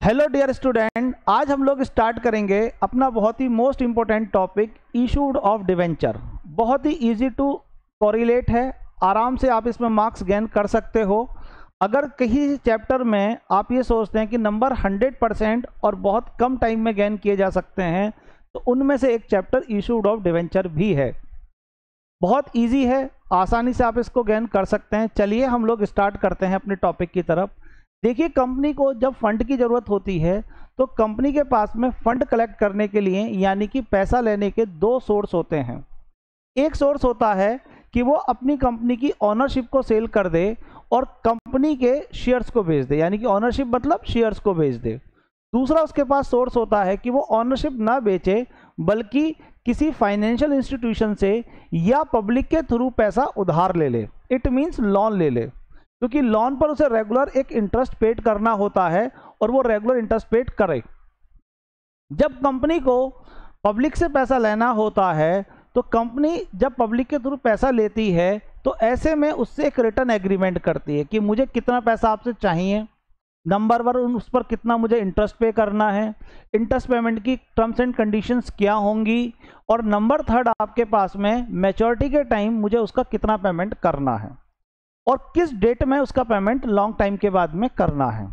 Hello dear student, आज हम लोग स्टार्ट करेंगे अपना बहुत ही most important topic issued of debenture. बहुत ही इजी टू कोरिलेट है, आराम से आप इसमें मार्क्स गेन कर सकते हो। अगर कहीं चैप्टर में आप ये सोचते हैं कि नंबर 100% और बहुत कम टाइम में गेन किए जा सकते हैं, तो उनमें से एक चैप्टर इशूड ऑफ डिवेंचर भी है। बहुत इजी है, आसानी से आप इसको गेन कर सकते हैं। चलिए हम लोग स्टार्ट करते हैं अपने टॉपिक की तरफ। देखिए, कंपनी को जब फंड की ज़रूरत होती है तो कंपनी के पास में फंड कलेक्ट करने के लिए यानी कि पैसा लेने के दो सोर्स होते हैं। एक सोर्स होता है कि वो अपनी कंपनी की ओनरशिप को सेल कर दे और कंपनी के शेयर्स को बेच दे, यानी कि ओनरशिप मतलब शेयर्स को बेच दे। दूसरा उसके पास सोर्स होता है कि वो ओनरशिप ना बेचे बल्कि किसी फाइनेंशियल इंस्टीट्यूशन से या पब्लिक के थ्रू पैसा उधार ले ले। इट मीन्स लोन ले ले, क्योंकि लोन पर उसे रेगुलर एक इंटरेस्ट पेड करना होता है और वो रेगुलर इंटरेस्ट पेड करे। जब कंपनी को पब्लिक से पैसा लेना होता है तो कंपनी जब पब्लिक के थ्रू पैसा लेती है तो ऐसे में उससे एक रिटर्न एग्रीमेंट करती है कि मुझे कितना पैसा आपसे चाहिए, नंबर 1 उस पर कितना मुझे इंटरेस्ट पे करना है, इंटरेस्ट पेमेंट की टर्म्स एंड कंडीशंस क्या होंगी, और नंबर 3 आपके पास में मैच्योरिटी के टाइम मुझे उसका कितना पेमेंट करना है और किस डेट में उसका पेमेंट लॉन्ग टाइम के बाद में करना है।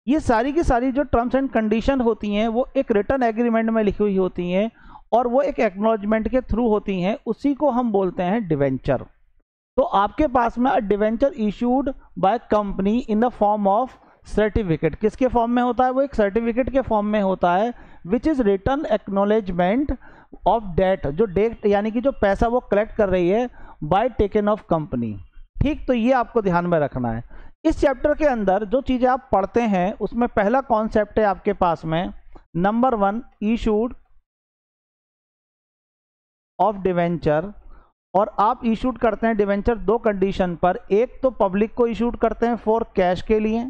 ये सारी की सारी जो टर्म्स एंड कंडीशन होती हैं वो एक रिटर्न एग्रीमेंट में लिखी हुई होती हैं और वो एक एक्नॉलेजमेंट के थ्रू होती हैं। उसी को हम बोलते हैं डिवेंचर। तो आपके पास में debenture issued by company in the form of certificate. किसके फॉर्म में होता है? वो एक सर्टिफिकेट के फॉर्म में होता है, which is return acknowledgement of date. जो डेट यानी कि जो पैसा वो कलेक्ट कर रही है बाय टेकन ऑफ कंपनी। ठीक, तो ये आपको ध्यान में रखना है। इस चैप्टर के अंदर जो चीज़ें आप पढ़ते हैं उसमें पहला कॉन्सेप्ट है आपके पास में नंबर 1 इशूड ऑफ डिवेंचर। और आप इशूड करते हैं डिवेंचर दो कंडीशन पर। एक तो पब्लिक को इशूड करते हैं फॉर कैश के लिए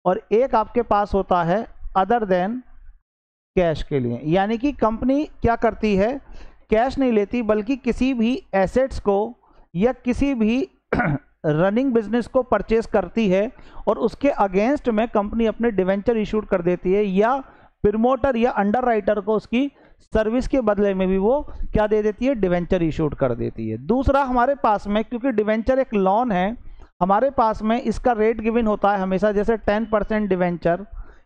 और एक आपके पास होता है अदर देन कैश के लिए। यानी कि कंपनी क्या करती है, कैश नहीं लेती बल्कि किसी भी एसेट्स को या किसी भी रनिंग बिजनेस को परचेज करती है और उसके अगेंस्ट में कंपनी अपने डिवेंचर इशूड कर देती है, या प्रमोटर या अंडर राइटर को उसकी सर्विस के बदले में भी वो क्या दे देती है, डिवेंचर इशूड कर देती है। दूसरा हमारे पास में, क्योंकि डिवेंचर एक लोन है, हमारे पास में इसका रेट गिवन होता है हमेशा, जैसे 10% डिवेंचर,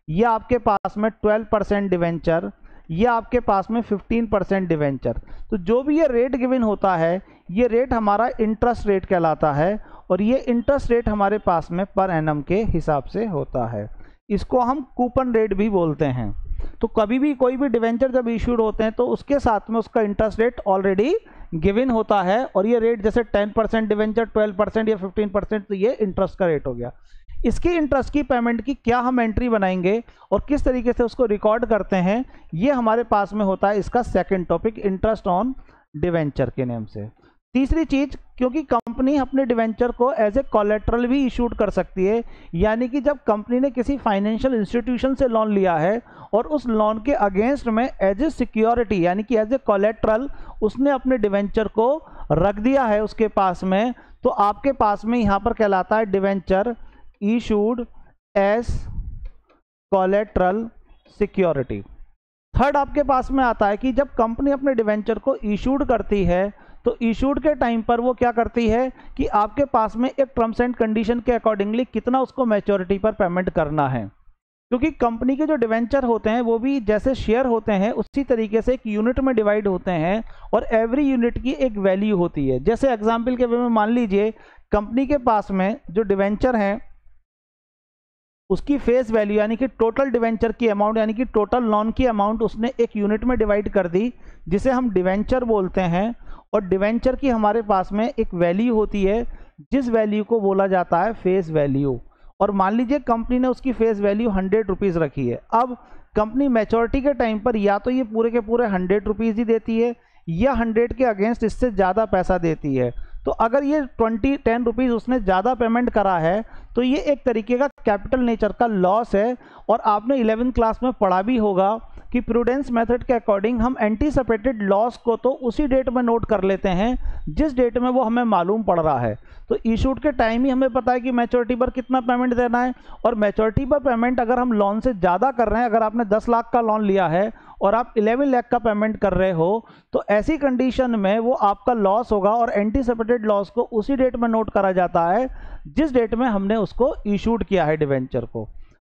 या आपके पास में 12% डिवेंचर, या आपके पास में 15% डिवेंचर। तो जो भी ये रेट गिवन होता है ये रेट हमारा इंटरेस्ट रेट कहलाता है और ये इंटरेस्ट रेट हमारे पास में पर एनम के हिसाब से होता है। इसको हम कूपन रेट भी बोलते हैं। तो कभी भी कोई भी डिवेंचर जब इशूड होते हैं तो उसके साथ में उसका इंटरेस्ट रेट ऑलरेडी गिवन होता है और ये रेट जैसे 10% डिवेंचर, 12% या 15%, तो ये इंटरेस्ट का रेट हो गया। इसकी इंटरेस्ट की पेमेंट की क्या हम एंट्री बनाएंगे और किस तरीके से उसको रिकॉर्ड करते हैं, ये हमारे पास में होता है इसका second topic, interest on debenture के नेम से। तीसरी चीज, क्योंकि कंपनी अपने डिवेंचर को एज ए कोलेट्रल भी इशूड कर सकती है, यानी कि जब कंपनी ने किसी फाइनेंशियल इंस्टीट्यूशन से लोन लिया है और उस लोन के अगेंस्ट में एज ए सिक्योरिटी यानी कि एज ए कोलेट्रल उसने अपने डिवेंचर को रख दिया है उसके पास में, तो आपके पास में यहाँ पर कहलाता है debenture issued as collateral security. Third आपके पास में आता है कि जब कंपनी अपने डिवेंचर को इशूड करती है तो इशूड के टाइम पर वो क्या करती है कि आपके पास में एक टर्म्स एंड कंडीशन के अकॉर्डिंगली कितना उसको मैच्योरिटी पर पेमेंट करना है। क्योंकि कंपनी के जो डिवेंचर होते हैं वो भी जैसे शेयर होते हैं उसी तरीके से एक यूनिट में डिवाइड होते हैं और एवरी यूनिट की एक वैल्यू होती है। जैसे एग्जाम्पल के वे में मान लीजिए कंपनी के पास में जो डिवेंचर हैं उसकी फेस वैल्यू यानी कि टोटल डिवेंचर की अमाउंट यानी कि टोटल लोन की अमाउंट उसने एक यूनिट में डिवाइड कर दी, जिसे हम डिवेंचर बोलते हैं। और डिवेंचर की हमारे पास में एक वैल्यू होती है जिस वैल्यू को बोला जाता है फेस वैल्यू। और मान लीजिए कंपनी ने उसकी फेस वैल्यू 100 रुपीज़ रखी है। अब कंपनी मैच्योरिटी के टाइम पर या तो ये पूरे के पूरे 100 रुपीज़ ही देती है या 100 के अगेंस्ट इससे ज़्यादा पैसा देती है। तो अगर ये 10 रुपीज़ उसने ज़्यादा पेमेंट करा है तो ये एक तरीके का कैपिटल नेचर का लॉस है। और आपने 11th क्लास में पढ़ा भी होगा कि प्रूडेंस मेथड के अकॉर्डिंग हम एंटीसिपेटेड लॉस को तो उसी डेट में नोट कर लेते हैं जिस डेट में वो हमें मालूम पड़ रहा है। तो इशूड के टाइम ही हमें पता है कि मैच्योरिटी पर कितना पेमेंट देना है, और मैच्योरिटी पर पेमेंट अगर हम लोन से ज़्यादा कर रहे हैं, अगर आपने 10 लाख का लोन लिया है और आप 11 लाख का पेमेंट कर रहे हो, तो ऐसी कंडीशन में वो आपका लॉस होगा और एंटीसिपेटेड लॉस को उसी डेट में नोट करा जाता है जिस डेट में हमने उसको इशूड किया है डिवेंचर को।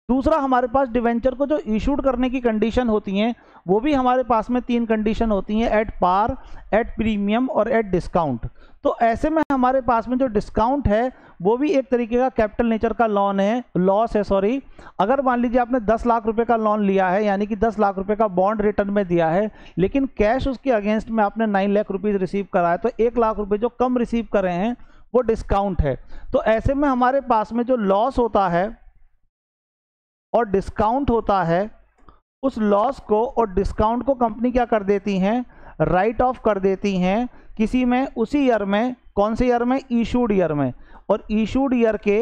दूसरा, हमारे पास डिवेंचर को जो इशूड करने की कंडीशन होती हैं वो भी हमारे पास में 3 कंडीशन होती हैं, एट पार, एट प्रीमियम और एट डिस्काउंट। तो ऐसे में हमारे पास में जो डिस्काउंट है वो भी एक तरीके का कैपिटल नेचर का लॉस है सॉरी। अगर मान लीजिए आपने 10 लाख रुपए का लोन लिया है, यानी कि 10 लाख रुपए का बॉन्ड रिटर्न में दिया है, लेकिन कैश उसके अगेंस्ट में आपने 9 लाख रुपीज़ रिसीव करा है, तो 1 लाख रुपए जो कम रिसीव कर रहे हैं वो डिस्काउंट है। तो ऐसे में हमारे पास में जो लॉस होता है और डिस्काउंट होता है, उस लॉस को और डिस्काउंट को कंपनी क्या कर देती हैं, राइट ऑफ कर देती हैं किसी में उसी ईयर में। कौन से ईयर में? इशूड ईयर में। और इशूड ईयर के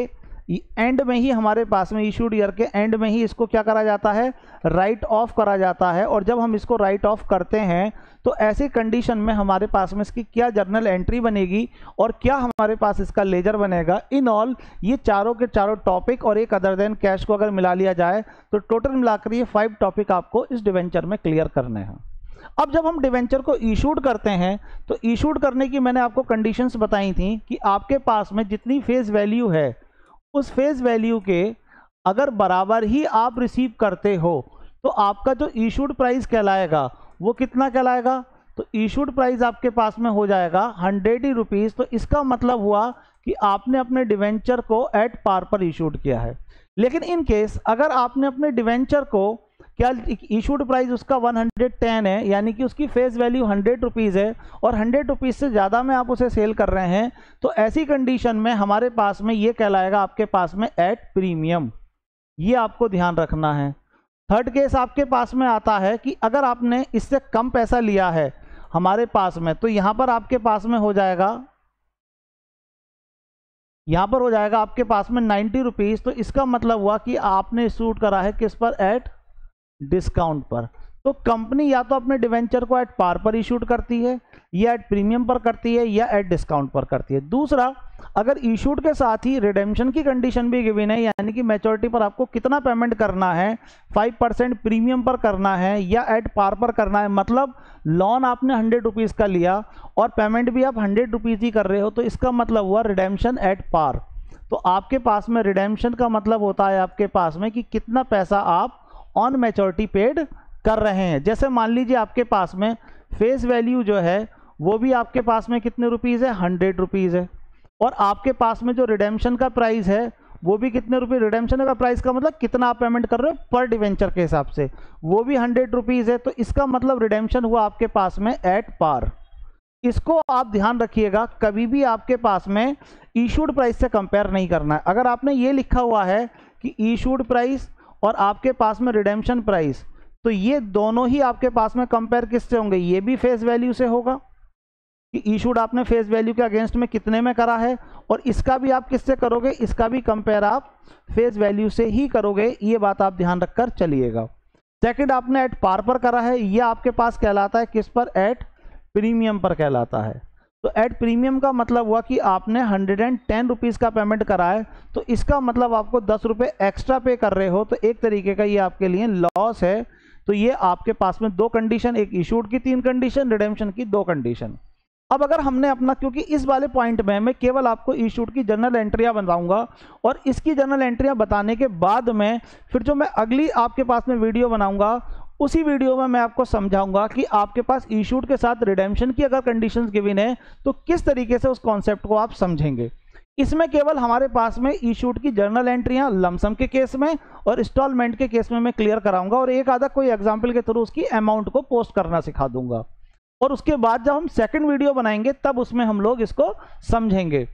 एंड में ही हमारे पास में, इशूड ईयर के एंड में ही इसको क्या करा जाता है, राइट ऑफ करा जाता है। और जब हम इसको राइट ऑफ करते हैं तो ऐसी कंडीशन में हमारे पास में इसकी क्या जर्नल एंट्री बनेगी और क्या हमारे पास इसका लेजर बनेगा। इन ऑल ये चारों के चारों टॉपिक और एक अदर देन कैश को अगर मिला लिया जाए तो टोटल मिलाकर ये 5 टॉपिक आपको इस डिवेंचर में क्लियर करने हैं। अब जब हम डिवेंचर को इशूड करते हैं तो इशूड करने की मैंने आपको कंडीशंस बताई थी कि आपके पास में जितनी फेस वैल्यू है उस फेस वैल्यू के अगर बराबर ही आप रिसीव करते हो तो आपका जो इशूड प्राइस कहलाएगा वो कितना कहलाएगा, तो इशूड प्राइस आपके पास में हो जाएगा 100 रुपीज़। तो इसका मतलब हुआ कि आपने अपने डिवेंचर को एट पार पर इशूड किया है। लेकिन इन केस अगर आपने अपने डिवेंचर को क्या इशूड प्राइस उसका 110 है, यानी कि उसकी फेस वैल्यू 100 रुपीज़ है और 100 रुपीज़ से ज़्यादा में आप उसे सेल कर रहे हैं, तो ऐसी कंडीशन में हमारे पास में ये कहलाएगा आपके पास में एट प्रीमियम। ये आपको ध्यान रखना है। थर्ड केस आपके पास में आता है कि अगर आपने इससे कम पैसा लिया है हमारे पास में, तो यहाँ पर आपके पास में हो जाएगा, यहाँ पर हो जाएगा आपके पास में 90 रुपीज़। तो इसका मतलब हुआ कि आपने इशूड करा है किस पर, एट डिस्काउंट पर। तो कंपनी या तो अपने डिवेंचर को एट पार पर इशूड करती है, या एट प्रीमियम पर करती है, या एट डिस्काउंट पर करती है। दूसरा, अगर इशूड के साथ ही रिडेम्पशन की कंडीशन भी गिवन है, यानी कि मैच्योरिटी पर आपको कितना पेमेंट करना है, 5% प्रीमियम पर करना है या एट पार पर करना है, मतलब लोन आपने 100 रुपीज़ का लिया और पेमेंट भी आप 100 रुपीज़ ही कर रहे हो, तो इसका मतलब हुआ रिडेम्पशन एट पार। तो आपके पास में रिडेम्पशन का मतलब होता है आपके पास में कि कितना पैसा आप ऑन मैच्योरिटी पेड कर रहे हैं। जैसे मान लीजिए आपके पास में फेस वैल्यू जो है वो भी आपके पास में कितने रुपीज़ है, 100 रुपीज़ है, और आपके पास में जो रिडेम्पशन का प्राइस है वो भी कितने रुपये, रिडेम्पशन का प्राइस का मतलब कितना आप पेमेंट कर रहे हो पर डिवेंचर के हिसाब से, वो भी 100 रुपीज़ है। तो इसका मतलब रिडेम्पशन हुआ आपके पास में एट पार। इसको आप ध्यान रखिएगा, कभी भी आपके पास में इशूड प्राइस से कंपेयर नहीं करना है। अगर आपने ये लिखा हुआ है कि इशूड प्राइस और आपके पास में रिडेम्पशन प्राइस, तो ये दोनों ही आपके पास में कंपेयर किससे होंगे, ये भी फेस वैल्यू से होगा कि इशूड आपने फेस वैल्यू के अगेंस्ट में कितने में करा है, और इसका भी आप किससे करोगे, इसका भी कंपेयर आप फेस वैल्यू से ही करोगे। ये बात आप ध्यान रखकर चलिएगा। सेकंड, आपने एट पार पर करा है, ये आपके पास कहलाता है किस पर, एट प्रीमियम पर कहलाता है। तो एट प्रीमियम का मतलब हुआ कि आपने 110 रुपीज़ का पेमेंट करा है, तो इसका मतलब आपको 10 रुपये एक्स्ट्रा पे कर रहे हो, तो एक तरीके का ये आपके लिए लॉस है। तो ये आपके पास में 2 कंडीशन, एक इशूड की 3 कंडीशन, रिडेम्पशन की 2 कंडीशन। अब अगर हमने अपना, क्योंकि इस वाले पॉइंट में मैं केवल आपको इशूड की जनरल एंट्रियां बताऊंगा, और इसकी जनरल एंट्रियां बताने के बाद में फिर जो मैं अगली आपके पास में वीडियो बनाऊंगा उसी वीडियो में मैं आपको समझाऊंगा कि आपके पास इशूड के साथ रिडेम्पशन की अगर कंडीशंस गिवन है तो किस तरीके से उस कॉन्सेप्ट को आप समझेंगे। इसमें केवल हमारे पास में इशूड की जर्नल एंट्रियां लमसम के केस में और इंस्टॉलमेंट के केस में मैं क्लियर कराऊंगा, और एक आधा कोई एग्जाम्पल के थ्रू उसकी अमाउंट को पोस्ट करना सिखा दूंगा। और उसके बाद जब हम सेकंड वीडियो बनाएंगे तब उसमें हम लोग इसको समझेंगे।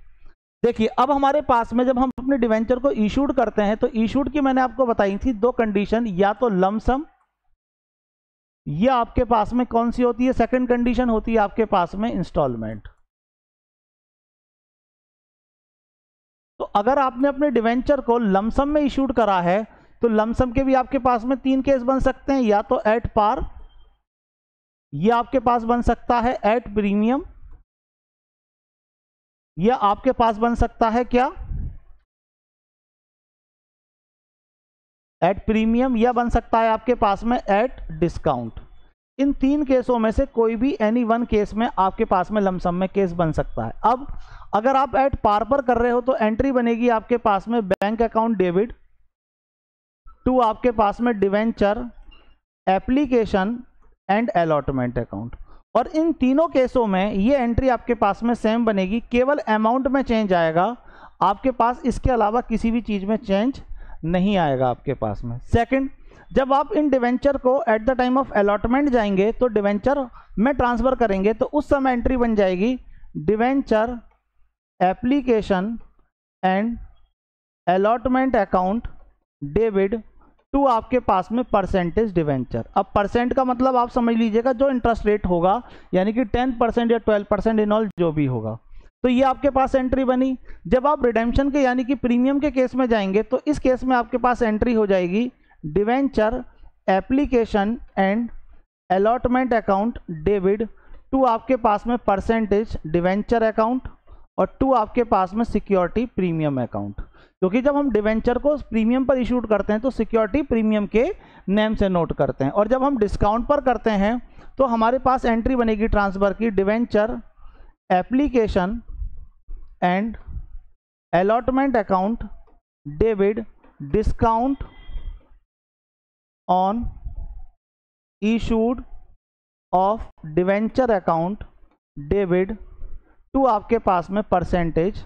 देखिए, अब हमारे पास में जब हम अपने डिवेंचर को इशूड करते हैं तो इशूड की मैंने आपको बताई थी 2 कंडीशन, या तो लमसम, या आपके पास में कौन सी होती है, सेकंड कंडीशन होती है आपके पास में इंस्टॉलमेंट। तो अगर आपने अपने डिवेंचर को लमसम में इशूड करा है तो लमसम के भी आपके पास में 3 केस बन सकते हैं, या तो एट पार, ये आपके पास बन सकता है एट प्रीमियम, या आपके पास बन सकता है क्या एट प्रीमियम, या बन सकता है आपके पास में एट डिस्काउंट। इन 3 केसों में से कोई भी एनी वन केस में आपके पास में लमसम में केस बन सकता है। अब अगर आप एट पार पर कर रहे हो तो एंट्री बनेगी आपके पास में बैंक अकाउंट डेबिट टू आपके पास में debenture, application and allotment account. और इन तीनों केसों में ये एंट्री आपके पास में सेम बनेगी, केवल अमाउंट में चेंज आएगा आपके पास, इसके अलावा किसी भी चीज़ में चेंज नहीं आएगा आपके पास में। सेकंड, जब आप इन डिवेंचर को at the time of allotment जाएंगे तो डिवेंचर में ट्रांसफ़र करेंगे, तो उस समय एंट्री बन जाएगी debenture, application and allotment account debit to आपके पास में परसेंटेज डिवेंचर। अब परसेंट का मतलब आप समझ लीजिएगा जो इंटरेस्ट रेट होगा, यानी कि 10% या 12% इन ऑल जो भी होगा, तो ये आपके पास एंट्री बनी। जब आप रिडेम्पशन के यानी कि प्रीमियम के केस में जाएंगे तो इस केस में आपके पास एंट्री हो जाएगी debenture, application and allotment account debit to आपके पास में परसेंटेज डिवेंचर अकाउंट और टू आपके पास में सिक्योरिटी प्रीमियम अकाउंट, क्योंकि जब हम डिवेंचर को प्रीमियम पर इशूड करते हैं तो सिक्योरिटी प्रीमियम के नेम से नोट करते हैं, और जब हम डिस्काउंट पर करते हैं तो हमारे पास एंट्री बनेगी ट्रांसफर की debenture, application and allotment account debit discount on issued of debenture account debit to आपके पास में परसेंटेज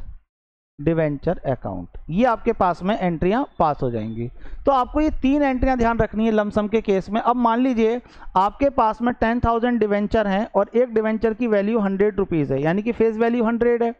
डिवेंचर अकाउंट। ये आपके पास में एंट्रियां पास हो जाएंगी। तो आपको ये 3 एंट्रियां ध्यान रखनी है लमसम के केस में। अब मान लीजिए आपके पास में 10,000 डिवेंचर हैं और एक डिवेंचर की वैल्यू 100 रुपीज़ है, यानी कि फेस वैल्यू 100 है।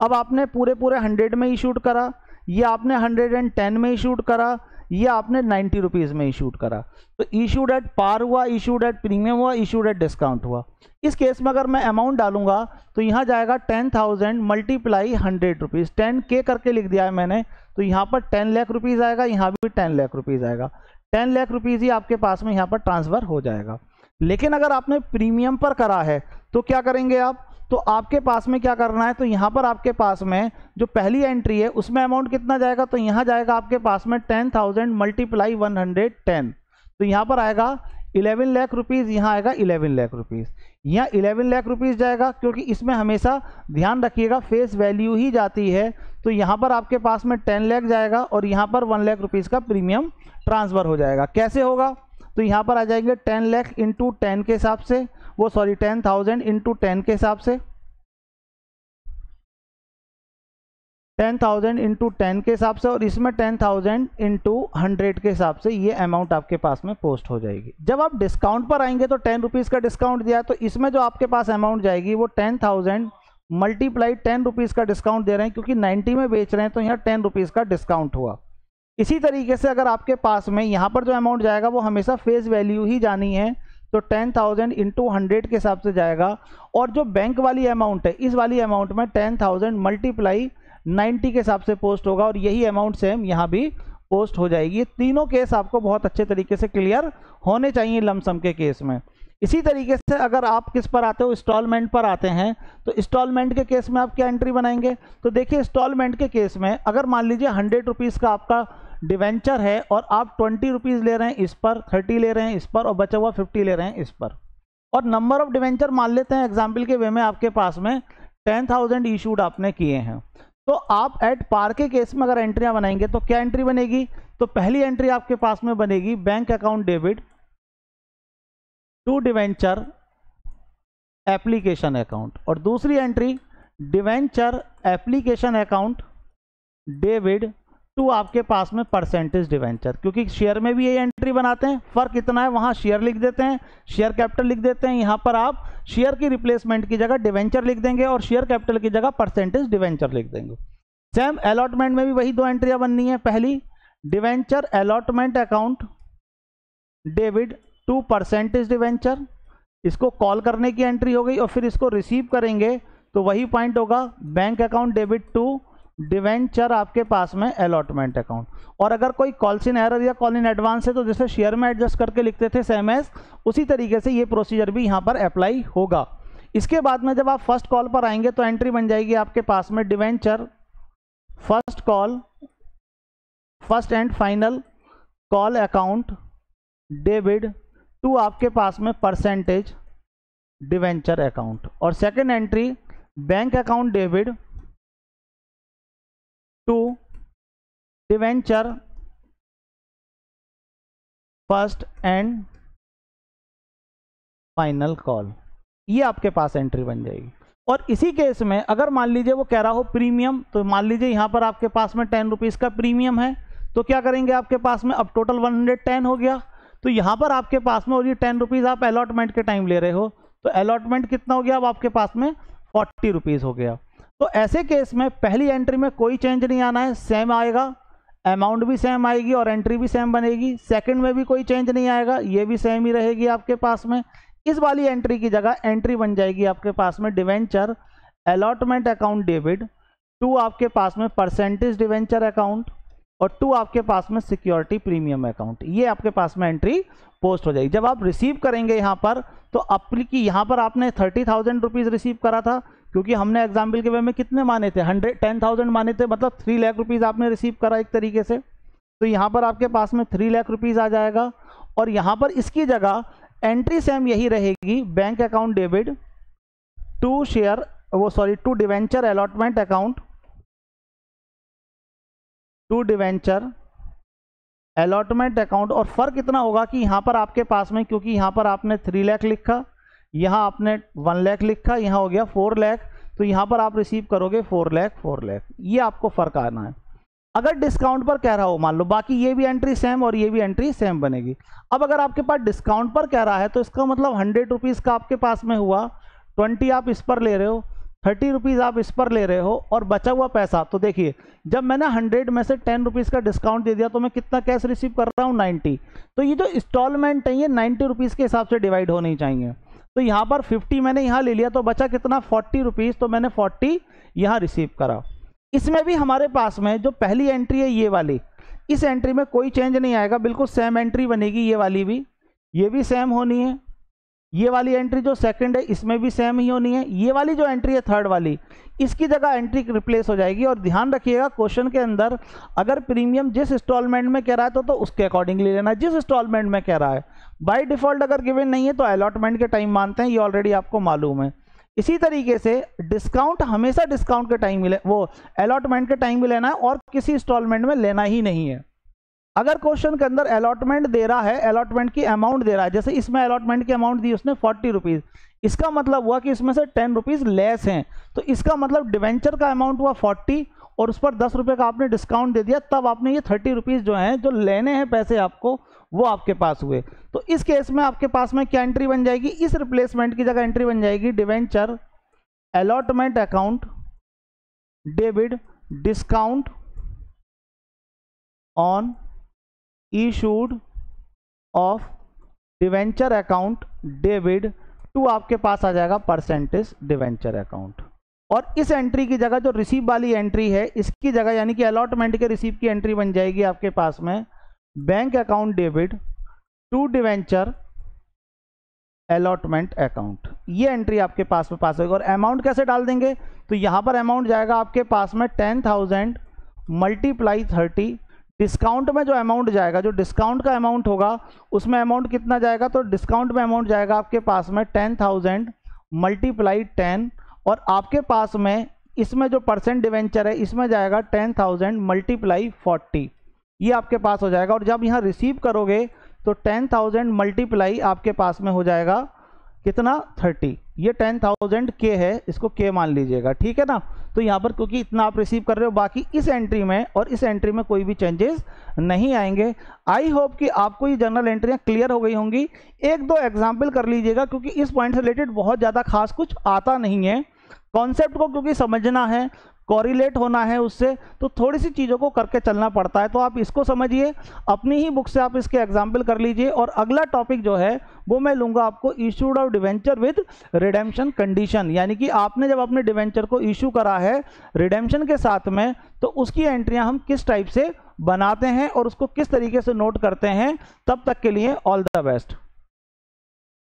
अब आपने पूरे 100 में इशूड करा, या आपने 110 में इशूड करा, या आपने 90 रुपीज़ में इशूड करा। तो इशूड एट पार हुआ, इशूड एट प्रीमियम हुआ, इशूड एट डिस्काउंट हुआ। इस केस में अगर मैं अमाउंट डालूंगा तो यहाँ जाएगा 10,000 मल्टीप्लाई 100 रुपीज़, 10K करके लिख दिया है मैंने, तो यहाँ पर 10 लाख रुपीज़ आएगा, यहाँ भी 10 लाख रुपीज़ आएगा। 10 लाख रुपीज़ ही आपके पास में यहाँ पर ट्रांसफ़र हो जाएगा। लेकिन अगर आपने प्रीमियम पर करा है तो क्या करेंगे आप, तो आपके पास में क्या करना है, तो यहाँ पर आपके पास में जो पहली एंट्री है उसमें अमाउंट कितना जाएगा, तो यहाँ जाएगा आपके पास में 10,000 मल्टीप्लाई 110, तो यहाँ पर आएगा 11 लाख रुपीज़, यहाँ आएगा 11 लाख रुपीज़, यहाँ 11 लाख रुपीज़ जाएगा, क्योंकि इसमें हमेशा ध्यान रखिएगा फेस वैल्यू ही जाती है। तो यहाँ पर आपके पास में 10 लाख जाएगा और यहाँ पर 1 लाख रुपीज़ का प्रीमियम ट्रांसफ़र हो जाएगा। कैसे होगा, तो यहाँ पर आ जाएंगे 10 लाख इंटू 10 के हिसाब से, वो सॉरी 10,000 इंटू 10 के हिसाब से, 10,000 इंटू 10 के हिसाब से, और इसमें 10,000 इंटू 100 के हिसाब से ये अमाउंट आपके पास में पोस्ट हो जाएगी। जब आप डिस्काउंट पर आएंगे तो 10 रुपीज़ का डिस्काउंट दिया है, तो इसमें जो आपके पास अमाउंट जाएगी वो 10,000 मल्टीप्लाई 10 रुपीज़ का डिस्काउंट दे रहे हैं, क्योंकि 90 में बेच रहे हैं तो यहाँ 10 रुपीज़ का डिस्काउंट हुआ। इसी तरीके से अगर आपके पास में यहाँ पर जो अमाउंट जाएगा वो हमेशा फेस वैल्यू ही जानी है, तो 10,000 इंटू 100 के हिसाब से जाएगा। और जो बैंक वाली अमाउंट है, इस वाली अमाउंट में 10,000 मल्टीप्लाई 90 के हिसाब से पोस्ट होगा, और यही अमाउंट सेम यहाँ भी पोस्ट हो जाएगी। ये तीनों केस आपको बहुत अच्छे तरीके से क्लियर होने चाहिए लमसम के केस में। इसी तरीके से अगर आप किस पर आते हो, इंस्टॉलमेंट पर आते हैं, तो इंस्टॉलमेंट के केस में आप क्या एंट्री बनाएंगे, तो देखिए इंस्टॉलमेंट के केस में अगर मान लीजिए 100 रुपीज़ का आपका डिवेंचर है और आप 20 रुपीज़ ले रहे हैं इस पर, 30 ले रहे हैं इस पर, और बचा हुआ 50 ले रहे हैं इस पर, और नंबर ऑफ डिवेंचर मान लेते हैं एग्जाम्पल के वे में आपके पास में 10,000 इशूड आपने किए हैं, तो आप एट पार के केस में अगर एंट्रियां बनाएंगे तो क्या एंट्री बनेगी, तो पहली एंट्री आपके पास में बनेगी bank account debit to debenture application account, और दूसरी entry debenture application account debit to आपके पास में परसेंटेज डिवेंचर। क्योंकि शेयर में भी ये एंट्री बनाते हैं, फर्क इतना है, वहाँ शेयर लिख देते हैं, शेयर कैपिटल लिख देते हैं, यहाँ पर आप शेयर की रिप्लेसमेंट की जगह डिवेंचर लिख देंगे और शेयर कैपिटल की जगह परसेंटेज डिवेंचर लिख देंगे। सेम अलॉटमेंट में भी वही 2 एंट्रियाँ बननी है। पहली debenture allotment account debit to percentage debenture, इसको कॉल करने की एंट्री हो गई, और फिर इसको रिसीव करेंगे तो वही पॉइंट होगा bank account debit to debenture आपके पास में अलॉटमेंट अकाउंट। और अगर कोई कॉल्स इन एरर या कॉल इन एडवांस है तो जैसे शेयर में एडजस्ट करके लिखते थे सेम एज, उसी तरीके से ये प्रोसीजर भी यहाँ पर अप्लाई होगा। इसके बाद में जब आप फर्स्ट कॉल पर आएंगे तो एंट्री बन जाएगी आपके पास में debenture first call first and final call account debit to आपके पास में परसेंटेज डिवेंचर अकाउंट। और second entry bank account debit to debenture first and final call. ये आपके पास एंट्री बन जाएगी। और इसी केस में अगर मान लीजिए वो कह रहा हो प्रीमियम, तो मान लीजिए यहाँ पर आपके पास में 10 रुपीज़ का प्रीमियम है, तो क्या करेंगे आपके पास में अब टोटल 110 हो गया, तो यहाँ पर आपके पास में और ये 10 रुपीज़ आप अलॉटमेंट के टाइम ले रहे हो, तो अलॉटमेंट कितना हो गया अब आपके पास में 40 रुपीज़ हो गया। तो ऐसे केस में पहली एंट्री में कोई चेंज नहीं आना है, सेम आएगा, अमाउंट भी सेम आएगी और एंट्री भी सेम बनेगी। सेकंड में भी कोई चेंज नहीं आएगा, ये भी सेम ही रहेगी आपके पास में। इस वाली एंट्री की जगह एंट्री बन जाएगी आपके पास में debenture allotment account debit to आपके पास में परसेंटेज डिवेंचर अकाउंट और टू आपके पास में सिक्योरिटी प्रीमियम अकाउंट। ये आपके पास में एंट्री पोस्ट हो जाएगी। जब आप रिसीव करेंगे यहाँ पर तो अपनी यहाँ पर आपने 30,000 रुपीज़ रिसीव करा था, क्योंकि हमने एग्जाम्पल के वे में कितने माने थे 10,000 माने थे, मतलब 3 लाख रुपीज़ आपने रिसीव करा एक तरीके से। तो यहाँ पर आपके पास में 3 लाख रुपीज़ आ जाएगा। और यहाँ पर इसकी जगह एंट्री सेम यही रहेगी, bank account debit to debenture allotment account to debenture allotment account. और फर्क इतना होगा कि यहाँ पर आपके पास में, क्योंकि यहाँ पर आपने 3 लाख लिखा, यहाँ आपने 1 लाख लिखा, यहाँ हो गया 4 लाख, तो यहाँ पर आप रिसीव करोगे 4 लाख। ये आपको फर्क आना है। अगर डिस्काउंट पर कह रहा हो मान लो, बाकी ये भी एंट्री सेम और ये भी एंट्री सेम बनेगी। अब अगर आपके पास डिस्काउंट पर कह रहा है तो इसका मतलब 100 रुपीज़ का आपके पास में हुआ, 20 आप इस पर ले रहे हो, 30 रुपीज़ आप इस पर ले रहे हो और बचा हुआ पैसा, तो देखिए जब मैंने 100 में से 10 रुपीज़ का डिस्काउंट दे दिया तो मैं कितना कैश रिसीव कर रहा हूँ 90। तो ये जो इंस्टॉलमेंट है ये 90 रुपीज़ के हिसाब से डिवाइड होनी चाहिए। तो यहाँ पर 50 मैंने यहाँ ले लिया तो बचा कितना 40 रुपीज़, तो मैंने 40 यहाँ रिसीव करा। इसमें भी हमारे पास में जो पहली एंट्री है ये वाली, इस एंट्री में कोई चेंज नहीं आएगा, बिल्कुल सेम एंट्री बनेगी। ये वाली भी, ये भी सेम होनी है। ये वाली एंट्री जो सेकंड है इसमें भी सेम ही होनी है। ये वाली जो एंट्री है थर्ड वाली, इसकी जगह एंट्री रिप्लेस हो जाएगी। और ध्यान रखिएगा क्वेश्चन के अंदर अगर प्रीमियम जिस इंस्टॉलमेंट में कह रहा है तो उसके अकॉर्डिंगली लेना, जिस इंस्टॉलमेंट में कह रहा है। बाय डिफॉल्ट अगर गिवन नहीं है तो अलॉटमेंट के टाइम मानते हैं, ये ऑलरेडी आपको मालूम है। इसी तरीके से डिस्काउंट हमेशा डिस्काउंट के टाइम मिले, वो अलॉटमेंट के टाइम में लेना है और किसी इंस्टॉलमेंट में लेना ही नहीं है। अगर क्वेश्चन के अंदर अलॉटमेंट दे रहा है, अलॉटमेंट की अमाउंट दे रहा है, जैसे इसमें अलॉटमेंट की अमाउंट दी उसने 40 रुपीज़, इसका मतलब हुआ कि इसमें से 10 रुपीज़ लेस हैं, तो इसका मतलब डिवेंचर का अमाउंट हुआ 40 और उस पर 10 रुपये का आपने डिस्काउंट दे दिया, तब आपने ये 30 रुपीज़ जो हैं जो लेने हैं पैसे आपको, वो आपके पास हुए। तो इस केस में आपके पास में क्या एंट्री बन जाएगी, इस रिप्लेसमेंट की जगह एंट्री बन जाएगी debenture allotment account debit discount on issued of debenture account debit to आपके पास आ जाएगा परसेंटेज डिवेंचर अकाउंट। और इस एंट्री की जगह जो रिसीव वाली एंट्री है इसकी जगह यानी कि अलॉटमेंट के रिसीव की एंट्री बन जाएगी आपके पास में bank account debit to debenture allotment account. ये एंट्री आपके पास में पास होगी। और अमाउंट कैसे डाल देंगे, तो यहाँ पर अमाउंट जाएगा आपके पास में 10,000 मल्टीप्लाई 30। डिस्काउंट में जो अमाउंट जाएगा, जो डिस्काउंट का अमाउंट होगा उसमें अमाउंट कितना जाएगा, तो डिस्काउंट में अमाउंट जाएगा आपके पास में 10,000 मल्टीप्लाई 10। और आपके पास में इसमें जो परसेंट डिवेंचर है इसमें जाएगा 10,000 मल्टीप्लाई 40। ये आपके पास हो जाएगा। और जब यहाँ रिसीव करोगे तो 10,000 मल्टीप्लाई आपके पास में हो जाएगा कितना 30। ये 10,000 के है, इसको के मान लीजिएगा, ठीक है ना। तो यहाँ पर क्योंकि इतना आप रिसीव कर रहे हो, बाकी इस एंट्री में और इस एंट्री में कोई भी चेंजेस नहीं आएंगे। आई होप कि आपको ये जनरल एंट्रियाँ क्लियर हो गई होंगी। एक दो एग्जाम्पल कर लीजिएगा क्योंकि इस पॉइंट से रिलेटेड बहुत ज़्यादा खास कुछ आता नहीं है। कॉन्सेप्ट को क्योंकि समझना है, कोरिलेट होना है उससे, तो थोड़ी सी चीज़ों को करके चलना पड़ता है। तो आप इसको समझिए, अपनी ही बुक से आप इसके एग्जाम्पल कर लीजिए। और अगला टॉपिक जो है वो मैं लूँगा आपको issued of debenture with redemption condition, यानी कि आपने जब अपने डिवेंचर को इशू करा है रिडेम्पशन के साथ में, तो उसकी एंट्रियाँ हम किस टाइप से बनाते हैं और उसको किस तरीके से नोट करते हैं। तब तक के लिए ऑल द बेस्ट।